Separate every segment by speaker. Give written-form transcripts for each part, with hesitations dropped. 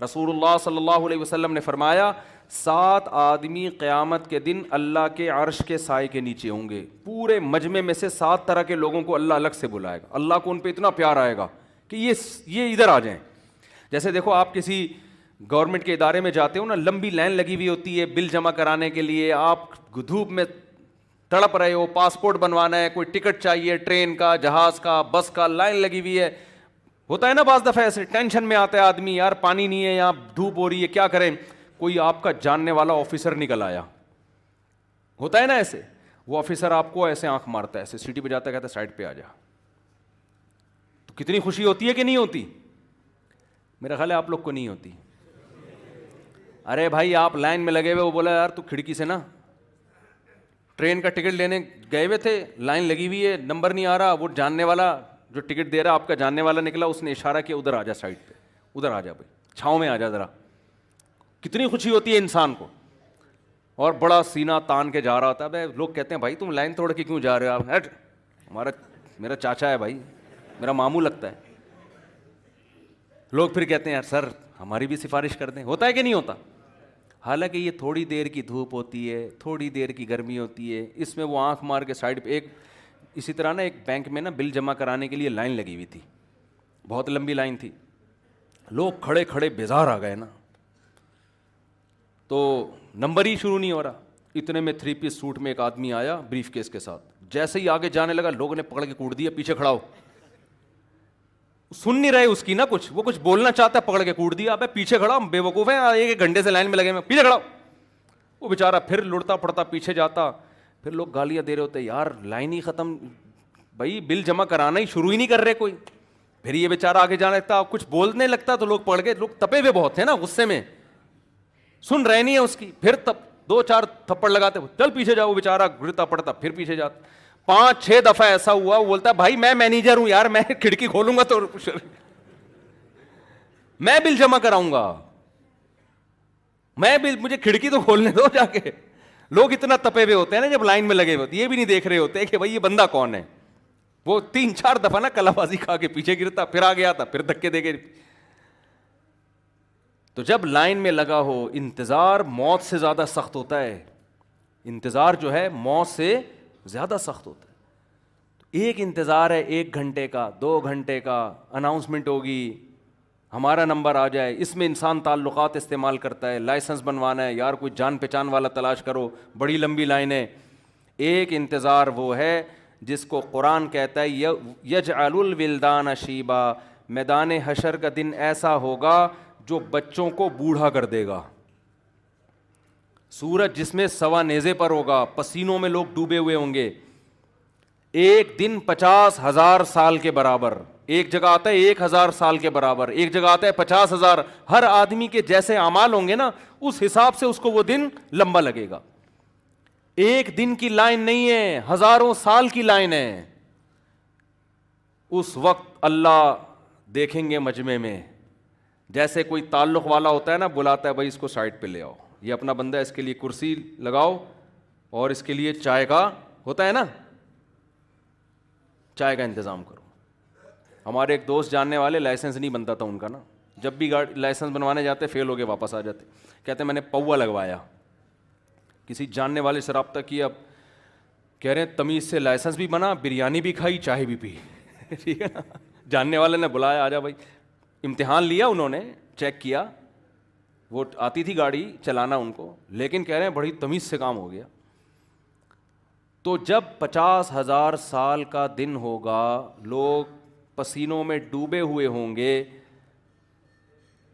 Speaker 1: رسول اللہ صلی اللہ علیہ وسلم نے فرمایا 7 آدمی قیامت کے دن اللہ کے عرش کے سائے کے نیچے ہوں گے. پورے مجمع میں سے 7 طرح کے لوگوں کو اللہ الگ سے بلائے گا. اللہ کو ان پہ اتنا پیار آئے گا کہ یہ ادھر آ جائیں. جیسے دیکھو آپ کسی گورنمنٹ کے ادارے میں جاتے ہو نا, لمبی لائن لگی ہوئی ہوتی ہے بل جمع کرانے کے لیے, آپ دھوپ میں تڑپ رہے ہو, پاسپورٹ بنوانا ہے, کوئی ٹکٹ چاہیے, ٹرین کا, جہاز کا, بس کا, لائن لگی ہوئی ہے. ہوتا ہے نا بعض دفعہ ایسے ٹینشن میں آتا ہے آدمی, یار پانی نہیں ہے, یہاں دھوپ ہو رہی ہے, کیا کریں. کوئی آپ کا جاننے والا آفیسر نکل آیا, ہوتا ہے نا ایسے, وہ آفیسر آپ کو ایسے آنکھ مارتا ہے, ایسے سیٹی پہ جاتا ہے, کہتا ہے سائڈ پہ آ جا. تو کتنی خوشی ہوتی ہے کہ نہیں ہوتی؟ میرا خیال ہے آپ لوگ کو نہیں ہوتی. ارے بھائی آپ لائن میں لگے ہوئے, وہ بولا یار تو کھڑکی سے نا, ٹرین کا ٹکٹ لینے گئے ہوئے تھے, لائن لگی ہوئی ہے, نمبر نہیں آ رہا, وہ جاننے والا جو ٹکٹ دے رہا آپ کا جاننے والا نکلا, اس نے اشارہ کیا ادھر آ جا, سائڈ پہ ادھر آ جا بھائی, چھاؤں میں آ جا ذرا. کتنی خوشی ہوتی ہے انسان کو. اور بڑا سینہ تان کے جا رہا ہوتا ہے. لوگ کہتے ہیں بھائی تم لائن توڑ کے کیوں جا رہے ہو, آپ ہٹ, میرا چاچا ہے بھائی, میرا ماموں لگتا ہے. لوگ پھر کہتے ہیں یار سر ہماری بھی سفارش کر دیں. ہوتا ہے کہ نہیں ہوتا؟ حالانکہ یہ تھوڑی دیر کی دھوپ ہوتی ہے, تھوڑی دیر کی گرمی ہوتی ہے, اس میں وہ آنکھ مار کے سائڈ پہ. ایک اسی طرح نا ایک بینک میں نا بل جمع کرانے کے لیے لائن لگی ہوئی تھی, بہت لمبی لائن تھی, لوگ کھڑے کھڑے بیزار آ گئے نا, تو نمبر ہی شروع نہیں ہو رہا. اتنے میں 3 پیس سوٹ میں ایک آدمی آیا بریف کیس کے ساتھ, جیسے ہی آگے جانے لگا لوگوں نے پکڑ کے کوٹ دیا, پیچھے کھڑا ہو. سن نہیں رہے اس کی نا کچھ, وہ کچھ بولنا چاہتا ہے, پکڑ کے کوٹ دیا. ابے پیچھے کھڑا, بے وقوف ہے, 1 گھنٹے سے لائن میں لگے, میں پیچھے کھڑا. وہ بیچارہ پھر لڑتا پڑتا پیچھے جاتا. پھر لوگ گالیاں دے رہے ہوتے, یار لائن ہی ختم, بھائی بل جمع کرانا ہی شروع ہی نہیں کر رہے کوئی. پھر یہ بیچارہ آگے جانے لگتا, کچھ بولنے لگتا, تو لوگ پڑھ گئے, لوگ تپے ہوئے بہت ہیں نا غصے میں, سن رہے نہیں ہے اس کی. پھر 2-4 تھپڑ لگاتے, چل پیچھے جاؤ. وہ بیچارہ گرتا پڑتا پھر پیچھے جاتا. 5-6 دفعہ ایسا ہوا, وہ بولتا ہے بھائی میں مینیجر ہوں یار, میں کھڑکی کھولوں گا تو میں بل جمع کراؤں گا, مجھے کھڑکی تو کھولنے دو جا کے. لوگ اتنا تپے ہوئے ہوتے ہیں نا جب لائن میں لگے ہوتے, یہ بھی نہیں دیکھ رہے ہوتے کہ بھائی یہ بندہ کون ہے. وہ 3-4 دفعہ نا کلا بازی کھا کے پیچھے گرتا, پھر آگے آتا, پھر دھکے دے کے. تو جب لائن میں لگا ہو, انتظار موت سے زیادہ سخت ہوتا ہے. انتظار جو ہے موت سے زیادہ سخت ہوتا ہے. ایک انتظار ہے 1 گھنٹے کا, 2 گھنٹے کا, اناؤنسمنٹ ہوگی, ہمارا نمبر آ جائے. اس میں انسان تعلقات استعمال کرتا ہے, لائسنس بنوانا ہے, یار کوئی جان پہچان والا تلاش کرو, بڑی لمبی لائن ہے. ایک انتظار وہ ہے جس کو قرآن کہتا ہے یجعل الولدان شیبا, میدان حشر کا دن ایسا ہوگا جو بچوں کو بوڑھا کر دے گا. سورج جس میں سوا نیزے پر ہوگا, پسینوں میں لوگ ڈوبے ہوئے ہوں گے. ایک دن 50,000 سال کے برابر, ایک جگہ آتا ہے 1,000 سال کے برابر, ایک جگہ آتا ہے 50,000. ہر آدمی کے جیسے اعمال ہوں گے نا, اس حساب سے اس کو وہ دن لمبا لگے گا. ایک دن کی لائن نہیں ہے, ہزاروں سال کی لائن ہے. اس وقت اللہ دیکھیں گے مجمع میں, جیسے کوئی تعلق والا ہوتا ہے نا, بلاتا ہے بھائی اس کو سائڈ پہ لے آؤ, یہ اپنا بندہ ہے, اس کے لیے کرسی لگاؤ اور اس کے لیے چائے کا ہوتا ہے نا, چائے کا انتظام کرو. ہمارے ایک دوست جاننے والے, لائسنس نہیں بنتا تھا ان کا نا, جب بھی گاڑی لائسنس بنوانے جاتے فیل ہو کے واپس آ جاتے. کہتے میں نے پوا لگوایا, کسی جاننے والے سے رابطہ کیا, کہہ رہے ہیں تمیز سے لائسنس بھی بنا, بریانی بھی کھائی, چائے بھی پی. ٹھیک ہے نا, جاننے والے نے بلایا, آ جا بھائی. امتحان لیا انہوں نے, چیک کیا, وہ آتی تھی گاڑی چلانا ان کو, لیکن کہہ رہے ہیں بڑی تمیز سے کام ہو گیا. تو جب 50,000 سال کا دن ہوگا, لوگ پسینوں میں ڈوبے ہوئے ہوں گے,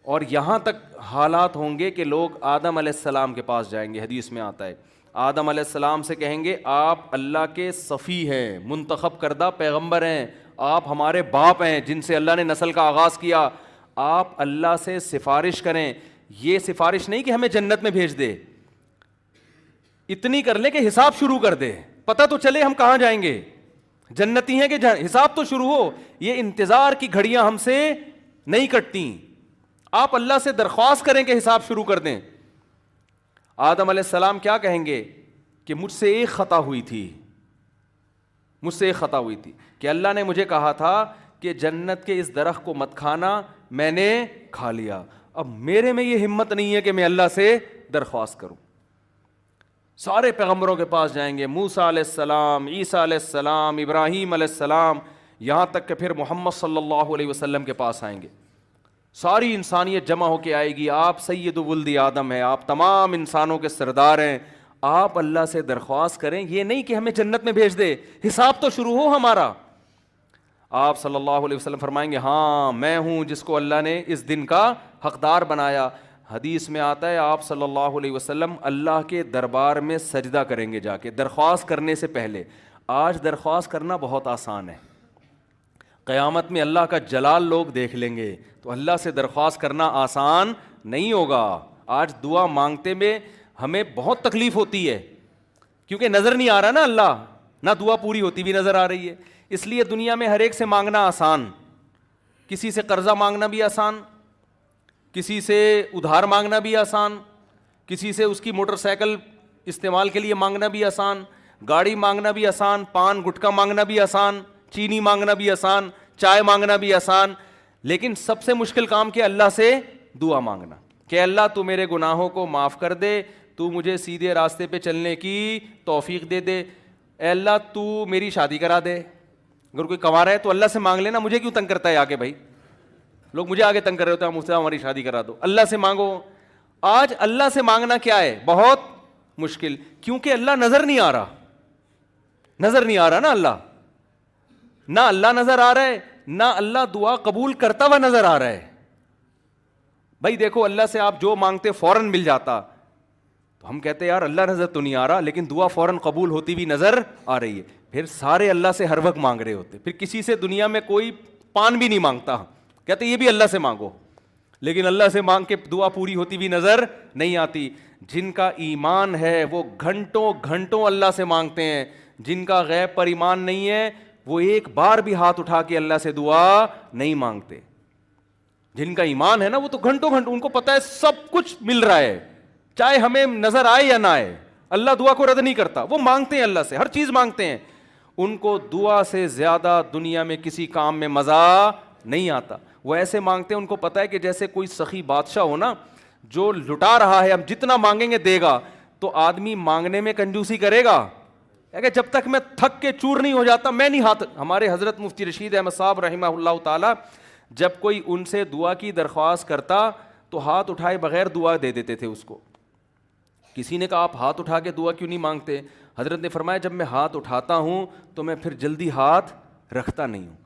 Speaker 1: اور یہاں تک حالات ہوں گے کہ لوگ آدم علیہ السلام کے پاس جائیں گے. حدیث میں آتا ہے آدم علیہ السلام سے کہیں گے آپ اللہ کے صفی ہیں, منتخب کردہ پیغمبر ہیں, آپ ہمارے باپ ہیں جن سے اللہ نے نسل کا آغاز کیا, آپ اللہ سے سفارش کریں. یہ سفارش نہیں کہ ہمیں جنت میں بھیج دے, اتنی کر لیں کہ حساب شروع کر دے, پتہ تو چلے ہم کہاں جائیں گے, جنتی ہیں کہ حساب تو شروع ہو. یہ انتظار کی گھڑیاں ہم سے نہیں کٹتی. آپ اللہ سے درخواست کریں کہ حساب شروع کر دیں. آدم علیہ السلام کیا کہیں گے کہ مجھ سے ایک خطا ہوئی تھی, مجھ سے ایک خطا ہوئی تھی کہ اللہ نے مجھے کہا تھا کہ جنت کے اس درخت کو مت کھانا, میں نے کھا لیا. اب میرے میں یہ ہمت نہیں ہے کہ میں اللہ سے درخواست کروں. سارے پیغمبروں کے پاس جائیں گے, موسیٰ علیہ السلام, عیسیٰ علیہ السلام, ابراہیم علیہ السلام, یہاں تک کہ پھر محمد صلی اللہ علیہ وسلم کے پاس آئیں گے. ساری انسانیت جمع ہو کے آئے گی, آپ سید ولد آدم ہیں, آپ تمام انسانوں کے سردار ہیں, آپ اللہ سے درخواست کریں. یہ نہیں کہ ہمیں جنت میں بھیج دے, حساب تو شروع ہو ہمارا. آپ صلی اللہ علیہ وسلم فرمائیں گے ہاں میں ہوں جس کو اللہ نے اس دن کا حقدار بنایا. حدیث میں آتا ہے آپ صلی اللہ علیہ وسلم اللہ کے دربار میں سجدہ کریں گے جا کے درخواست کرنے سے پہلے. آج درخواست کرنا بہت آسان ہے, قیامت میں اللہ کا جلال لوگ دیکھ لیں گے, تو اللہ سے درخواست کرنا آسان نہیں ہوگا. آج دعا مانگتے میں ہمیں بہت تکلیف ہوتی ہے, کیونکہ نظر نہیں آ رہا نا اللہ, نہ دعا پوری ہوتی بھی نظر آ رہی ہے. اس لیے دنیا میں ہر ایک سے مانگنا آسان, کسی سے قرضہ مانگنا بھی آسان, کسی سے ادھار مانگنا بھی آسان, کسی سے اس کی موٹر سائیکل استعمال کے لیے مانگنا بھی آسان, گاڑی مانگنا بھی آسان, پان گٹکا مانگنا بھی آسان, چینی مانگنا بھی آسان, چائے مانگنا بھی آسان. لیکن سب سے مشکل کام کیا؟ اللہ سے دعا مانگنا کہ اللہ تو میرے گناہوں کو معاف کر دے, تو مجھے سیدھے راستے پہ چلنے کی توفیق دے دے. اے اللہ تو میری شادی کرا دے. اگر کوئی کما رہا ہے تو اللہ سے مانگ لینا, مجھے کیوں تنگ کرتا ہے آگے؟ بھائی لوگ مجھے آگے تنگ کر رہے ہوتے ہیں, مجھ سے ہماری شادی کرا دو. اللہ سے مانگو. آج اللہ سے مانگنا کیا ہے؟ بہت مشکل, کیونکہ اللہ نظر نہیں آ رہا. نظر نہیں آ رہا نا اللہ, نہ اللہ نظر آ رہا ہے, نہ اللہ دعا قبول کرتا ہوا نظر آ رہا ہے. بھائی دیکھو اللہ سے آپ جو مانگتے فوراً مل جاتا, تو ہم کہتے یار اللہ نظر تو نہیں آ رہا, لیکن دعا فوراً قبول ہوتی بھی نظر آ رہی ہے. پھر سارے اللہ سے ہر وقت مانگ رہے ہوتے, پھر کسی سے دنیا میں کوئی پان بھی نہیں مانگتا, کہتے یہ بھی اللہ سے مانگو, لیکن اللہ سے مانگ کے دعا پوری ہوتی بھی نظر نہیں آتی. جن کا ایمان ہے وہ گھنٹوں گھنٹوں اللہ سے مانگتے ہیں, جن کا غیب پر ایمان نہیں ہے وہ ایک بار بھی ہاتھ اٹھا کے اللہ سے دعا نہیں مانگتے. جن کا ایمان ہے نا وہ تو گھنٹوں گھنٹوں, ان کو پتہ ہے سب کچھ مل رہا ہے, چاہے ہمیں نظر آئے یا نہ آئے. اللہ دعا کو رد نہیں کرتا, وہ مانگتے ہیں اللہ سے, ہر چیز مانگتے ہیں. ان کو دعا سے زیادہ دنیا میں کسی کام میں مزہ نہیں آتا. وہ ایسے مانگتے ہیں, ان کو پتہ ہے کہ جیسے کوئی سخی بادشاہ ہو نا, جو لٹا رہا ہے, ہم جتنا مانگیں گے دے گا. تو آدمی مانگنے میں کنجوسی کرے گا کہ جب تک میں تھک کے چور نہیں ہو جاتا میں نہیں ہاتھ. ہمارے حضرت مفتی رشید احمد صاحب رحمہ اللہ تعالی, جب کوئی ان سے دعا کی درخواست کرتا تو ہاتھ اٹھائے بغیر دعا دے دیتے تھے اس کو. کسی نے کہا آپ ہاتھ اٹھا کے دعا کیوں نہیں مانگتے؟ حضرت نے فرمایا جب میں ہاتھ اٹھاتا ہوں تو میں پھر جلدی ہاتھ رکھتا نہیں ہوں,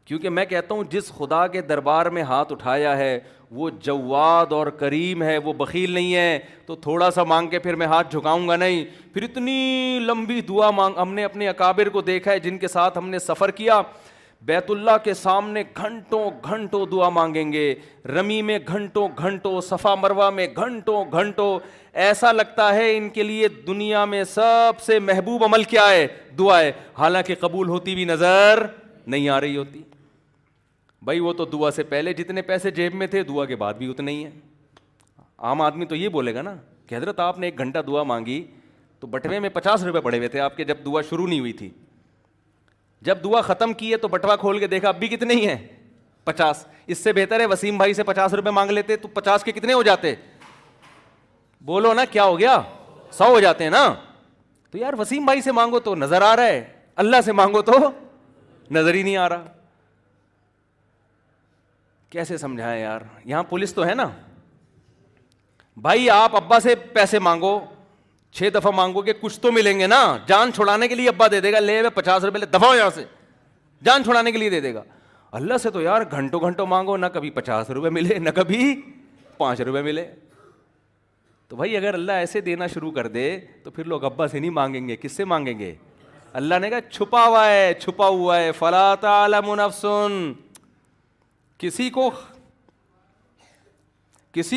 Speaker 1: کیونکہ میں کہتا ہوں جس خدا کے دربار میں ہاتھ اٹھایا ہے وہ جواد اور کریم ہے, وہ بخیل نہیں ہے. تو تھوڑا سا مانگ کے پھر میں ہاتھ جھکاؤں گا نہیں, پھر اتنی لمبی دعا مانگ. ہم نے اپنے اکابر کو دیکھا ہے جن کے ساتھ ہم نے سفر کیا, بیت اللہ کے سامنے گھنٹوں گھنٹوں دعا مانگیں گے, رمی میں گھنٹوں گھنٹوں, صفا مروہ میں گھنٹوں گھنٹوں. ایسا لگتا ہے ان کے لیے دنیا میں سب سے محبوب عمل کیا ہے؟ دعا ہے, حالانکہ قبول ہوتی بھی نظر نہیں آ رہی ہوتی. بھائی وہ تو دعا سے پہلے جتنے پیسے جیب میں تھے دعا کے بعد بھی اتنے ہی ہیں. عام آدمی تو یہ بولے گا نا کہ حضرت آپ نے 1 گھنٹہ دعا مانگی تو بٹوے میں 50 روپے پڑے ہوئے تھے آپ کے جب دعا شروع نہیں ہوئی تھی, جب دعا ختم کی ہے تو بٹوا کھول کے دیکھا اب بھی کتنے ہی ہیں؟ 50. اس سے بہتر ہے وسیم بھائی سے 50 روپے مانگ لیتے تو 50 کے کتنے ہو جاتے؟ بولو نا کیا ہو گیا؟ 100 ہو جاتے ہیں نا. تو یار وسیم بھائی سے مانگو تو نظر آ رہا ہے, اللہ سے مانگو تو نظر ہی نہیں آ رہا. کیسے سمجھائیں یار؟ یہاں پولیس تو ہے نا. بھائی آپ ابا سے پیسے مانگو, 6 دفعہ مانگو گے کچھ تو ملیں گے نا. جان چھڑانے کے لیے ابا دے دے گا, لے 50 روپے لے دفعہ یہاں سے, جان چھڑانے کے لیے دے دے گا. اللہ سے تو یار گھنٹوں گھنٹوں مانگو, نہ کبھی 50 روپے ملے نہ کبھی 5 روپے ملے. تو بھائی اگر اللہ ایسے دینا شروع کر دے تو پھر لوگ ابا سے نہیں مانگیں گے, کس سے مانگیں گے؟ اللہ نے کہا چھپا ہوا ہے, چھپا ہوا ہے. فلا تعلم نفس, کسی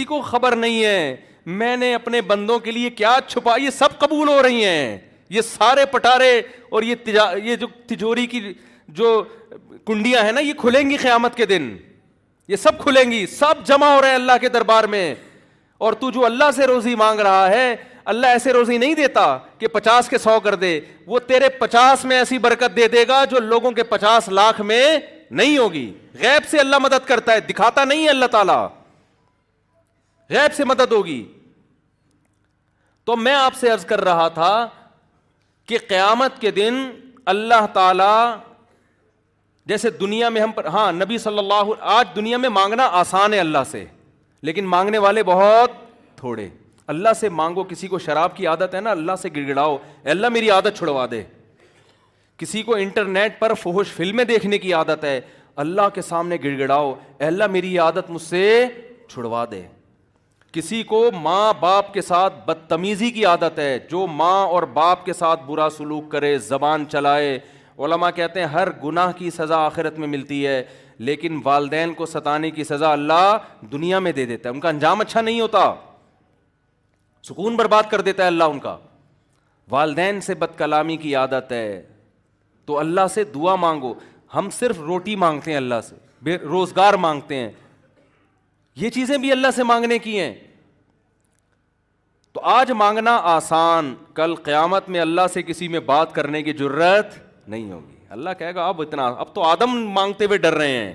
Speaker 1: کو خبر نہیں ہے میں نے اپنے بندوں کے لیے کیا چھپا. یہ سب قبول ہو رہی ہیں, یہ سارے پٹارے اور یہ جو تجوری کی جو کنڈیاں ہیں نا یہ کھلیں گی قیامت کے دن, یہ سب کھلیں گی, سب جمع ہو رہے ہیں اللہ کے دربار میں. اور تو جو اللہ سے روزی مانگ رہا ہے, اللہ ایسے روزی نہیں دیتا کہ 50 کے 100 کر دے, وہ تیرے 50 میں ایسی برکت دے دے گا جو لوگوں کے 50 لاکھ میں نہیں ہوگی. غیب سے اللہ مدد کرتا ہے, دکھاتا نہیں ہے اللہ تعالیٰ. غیب سے مدد ہوگی. تو میں آپ سے عرض کر رہا تھا کہ قیامت کے دن اللہ تعالی جیسے دنیا میں ہم پر, ہاں نبی صلی اللہ, آج دنیا میں مانگنا آسان ہے اللہ سے, لیکن مانگنے والے بہت تھوڑے. اللہ سے مانگو. کسی کو شراب کی عادت ہے نا, اللہ سے گڑ گڑاؤ, اے اللہ میری عادت چھڑوا دے. کسی کو انٹرنیٹ پر فحش فلمیں دیکھنے کی عادت ہے, اللہ کے سامنے گڑ گڑاؤ, اے اللہ میری عادت مجھ سے چھڑوا دے. کسی کو ماں باپ کے ساتھ بدتمیزی کی عادت ہے, جو ماں اور باپ کے ساتھ برا سلوک کرے, زبان چلائے. علماء کہتے ہیں ہر گناہ کی سزا آخرت میں ملتی ہے, لیکن والدین کو ستانے کی سزا اللہ دنیا میں دے دیتا ہے. ان کا انجام اچھا نہیں ہوتا, سکون برباد کر دیتا ہے اللہ ان کا. والدین سے بد کلامی کی عادت ہے, تو اللہ سے دعا مانگو. ہم صرف روٹی مانگتے ہیں اللہ سے, روزگار مانگتے ہیں, یہ چیزیں بھی اللہ سے مانگنے کی ہیں. تو آج مانگنا آسان, کل قیامت میں اللہ سے کسی میں بات کرنے کی جرت نہیں ہوگی. اللہ کہے گا اب تو آدم مانگتے ہوئے ڈر رہے ہیں,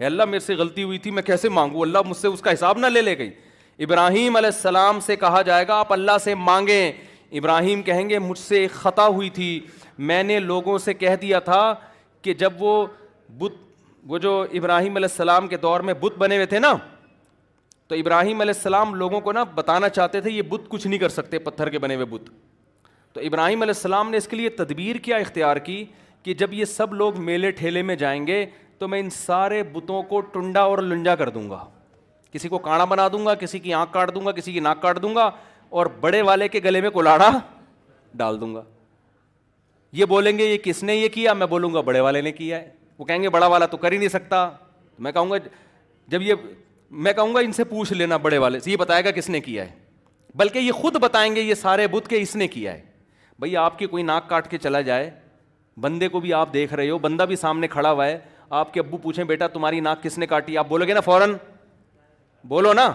Speaker 1: اے اللہ میرے سے غلطی ہوئی تھی, میں کیسے مانگوں, اللہ مجھ سے اس کا حساب نہ لے لے گئی. ابراہیم علیہ السلام سے کہا جائے گا آپ اللہ سے مانگیں. ابراہیم کہیں گے مجھ سے ایک خطا ہوئی تھی, میں نے لوگوں سے کہہ دیا تھا کہ جب وہ جو ابراہیم علیہ السلام کے دور میں بت بنے ہوئے تھے نا, تو ابراہیم علیہ السلام لوگوں کو نا بتانا چاہتے تھے یہ بت کچھ نہیں کر سکتے, پتھر کے بنے ہوئے بت. تو ابراہیم علیہ السلام نے اس کے لیے تدبیر کیا اختیار کی کہ جب یہ سب لوگ میلے ٹھیلے میں جائیں گے تو میں ان سارے بتوں کو ٹنڈا اور لنجا کر دوں گا, کسی کو کانا بنا دوں گا, کسی کی آنکھ کاٹ دوں گا, کسی کی ناک کاٹ دوں گا, اور بڑے والے کے گلے میں کلاڑا ڈال دوں گا. یہ بولیں گے یہ کس نے یہ کیا, میں بولوں گا بڑے والے نے کیا ہے. وہ کہیں گے بڑا والا تو کر ہی نہیں سکتا. میں کہوں گا ان سے پوچھ لینا بڑے والے سے, یہ بتائے گا کس نے کیا ہے. بلکہ یہ خود بتائیں گے یہ سارے بت کے اس نے کیا ہے. بھئی آپ کی کوئی ناک کاٹ کے چلا جائے, بندے کو بھی آپ دیکھ رہے ہو, بندہ بھی سامنے کھڑا ہوا ہے, آپ کے ابو پوچھیں بیٹا تمہاری ناک کس نے کاٹی, آپ بولو گے نا فوراً, بولو نا,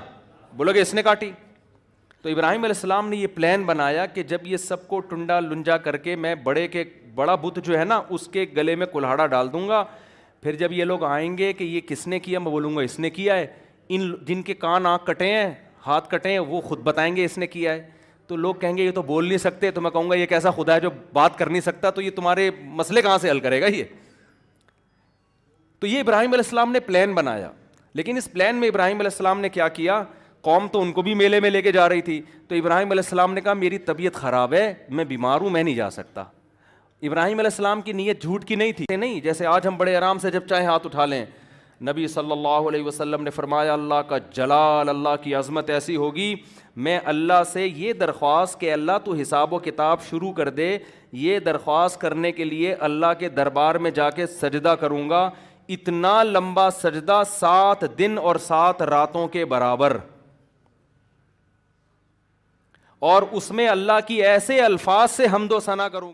Speaker 1: بولو گے اس نے کاٹی. تو ابراہیم علیہ السلام نے یہ پلان بنایا کہ جب یہ سب کو ٹنڈا لنجا کر کے میں بڑا بت جو ہے نا اس کے گلے میں کلہاڑا ڈال دوں گا. پھر جب یہ لوگ آئیں گے کہ یہ کس نے کیا, میں بولوں گا اس نے کیا ہے. جن کے کان آنکھ کٹے ہیں, ہاتھ کٹے ہیں, وہ خود بتائیں گے اس نے کیا ہے. تو لوگ کہیں گے یہ تو بول نہیں سکتے, تو میں کہوں گا یہ کیسا خدا ہے جو بات کر نہیں سکتا, تو یہ تمہارے مسئلے کہاں سے حل کرے گا یہ. تو یہ ابراہیم علیہ السلام نے پلان بنایا. لیکن اس پلان میں ابراہیم علیہ السلام نے کیا کیا, قوم تو ان کو بھی میلے میں لے کے جا رہی تھی, تو ابراہیم علیہ السلام نے کہا میری طبیعت خراب ہے, میں بیمار ہوں, میں نہیں جا سکتا. ابراہیم علیہ السلام کی نیت جھوٹ کی نہیں تھی, نہیں جیسے آج ہم بڑے آرام سے جب چاہے ہاتھ اٹھا لیں. نبی صلی اللہ علیہ وسلم نے فرمایا اللہ کا جلال, اللہ کی عظمت ایسی ہوگی, میں اللہ سے یہ درخواست کہ اللہ تو حساب و کتاب شروع کر دے, یہ درخواست کرنے کے لیے اللہ کے دربار میں جا کے سجدہ کروں گا. اتنا لمبا سجدہ 7 دن اور 7 راتوں کے برابر, اور اس میں اللہ کی ایسے الفاظ سے حمد و ثنا کروں گا.